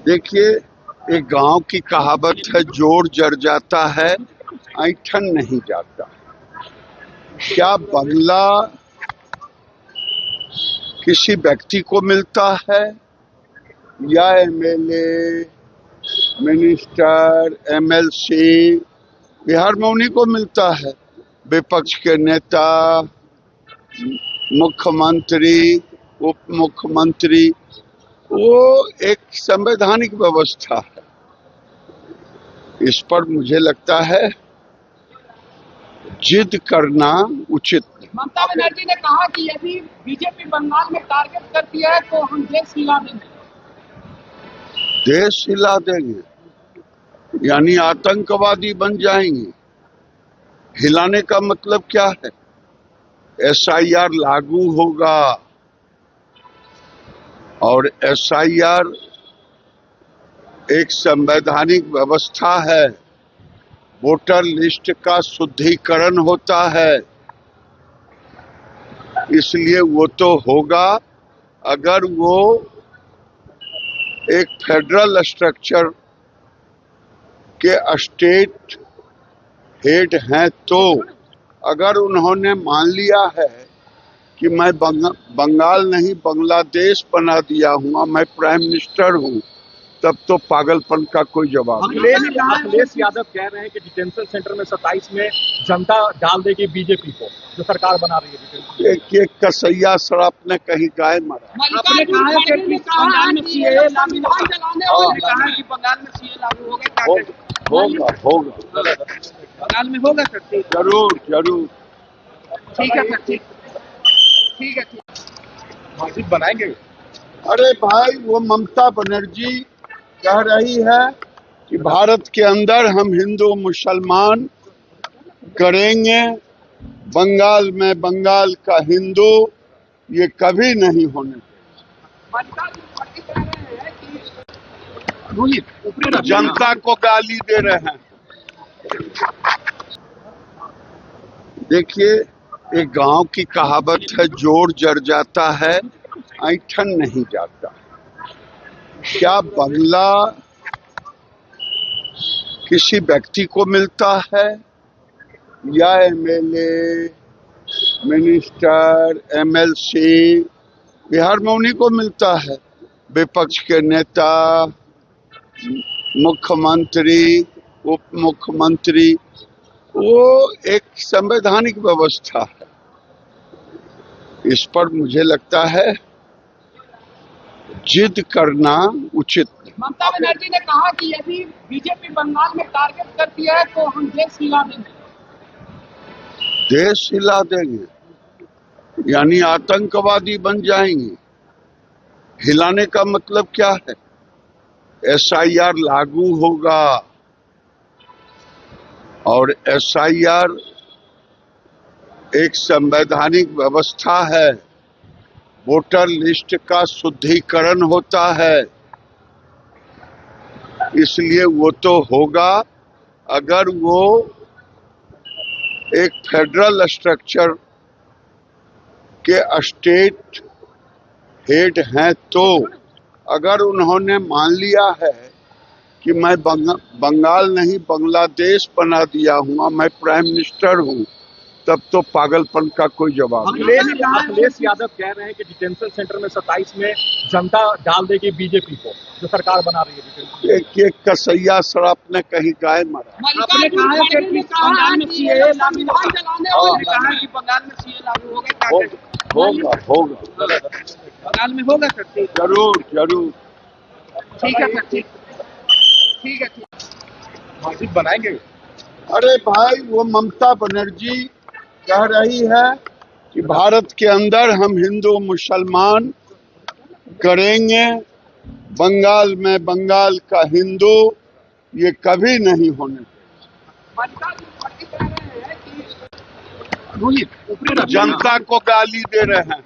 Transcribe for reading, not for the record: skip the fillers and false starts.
देखिए, एक गांव की कहावत है, जोड़ जड़ जाता है, ऐंठन नहीं जाता। क्या बंगला किसी व्यक्ति को मिलता है या एमएलए, मिनिस्टर, एमएलसी, बिहार में उन्हीं को मिलता है। विपक्ष के नेता, मुख्यमंत्री, उप मुख्यमंत्री, वो एक संवैधानिक व्यवस्था है। इस पर मुझे लगता है जिद करना उचित नहीं। ममता बनर्जी ने कहा कि यदि बीजेपी बंगाल में टारगेट करती है तो हम देश हिला देंगे। देश हिला देंगे यानी आतंकवादी बन जाएंगे। हिलाने का मतलब क्या है? एसआईआर लागू होगा और एसआईआर एक संवैधानिक व्यवस्था है। वोटर लिस्ट का शुद्धिकरण होता है, इसलिए वो तो होगा अगर वो एक फेडरल स्ट्रक्चर के स्टेट हेड हैं। तो अगर उन्होंने मान लिया है कि मैं बंगाल नहीं बांग्लादेश बना दिया हूँ, मैं प्राइम मिनिस्टर हूँ, तब तो पागलपन का कोई जवाब नहीं। अखिलेश यादव कह रहे हैं कि डिटेंशन सेंटर में 27 में जनता डाल देगी बीजेपी को, जो सरकार बना रही है। एक कसैया शराब ने कहीं गाय मारा। आपने कहा है कि बंगाल में सीए लागू होगा। होगा बंगाल में होगा सर। जरूर। ठीक है सर, ठीक है। मस्जिद बनाएंगे। अरे भाई, वो ममता बनर्जी कह रही है कि भारत के अंदर हम हिंदू मुसलमान करेंगे, बंगाल में बंगाल का हिंदू, ये कभी नहीं होने। जनता को गाली दे रहे हैं। देखिए, एक गांव की कहावत है, जोड़ जड़ जाता है, ऐंठन नहीं जाता। क्या बंगला किसी व्यक्ति को मिलता है या एमएलए, मिनिस्टर, एमएलसी, बिहार में उन्हीं को मिलता है। विपक्ष के नेता, मुख्यमंत्री, उप मुख्यमंत्री, वो एक संवैधानिक व्यवस्था है। इस पर मुझे लगता है जिद करना उचित नहीं। ममता बनर्जी ने कहा कि यदि बीजेपी बंगाल में टारगेट करती है तो हम देश हिला देंगे। देश हिला देंगे यानी आतंकवादी बन जाएंगे। हिलाने का मतलब क्या है? एसआईआर लागू होगा और एसआईआर एक संवैधानिक व्यवस्था है। वोटर लिस्ट का शुद्धिकरण होता है, इसलिए वो तो होगा अगर वो एक फेडरल स्ट्रक्चर के स्टेट हेड हैं। तो अगर उन्होंने मान लिया है कि मैं बंगाल नहीं बांग्लादेश बना दिया हूँ, मैं प्राइम मिनिस्टर हूँ, तब तो पागलपन का कोई जवाब नहीं। अखिलेश यादव कह रहे हैं कि डिटेंशन सेंटर में 27 में जनता डाल देगी बीजेपी को, जो सरकार बना रही है। एक कसैया शराब ने कहीं गाय मारा। आपने कहा है कि बंगाल में सीए लागू होगा। बंगाल में होगा सर। जरूर। ठीक है सर, ठीक है। मस्जिद बनाएंगे। अरे भाई, वो ममता बनर्जी कह रही है कि भारत के अंदर हम हिंदू मुसलमान करेंगे, बंगाल में बंगाल का हिंदू, ये कभी नहीं होने। जनता को गाली दे रहे हैं।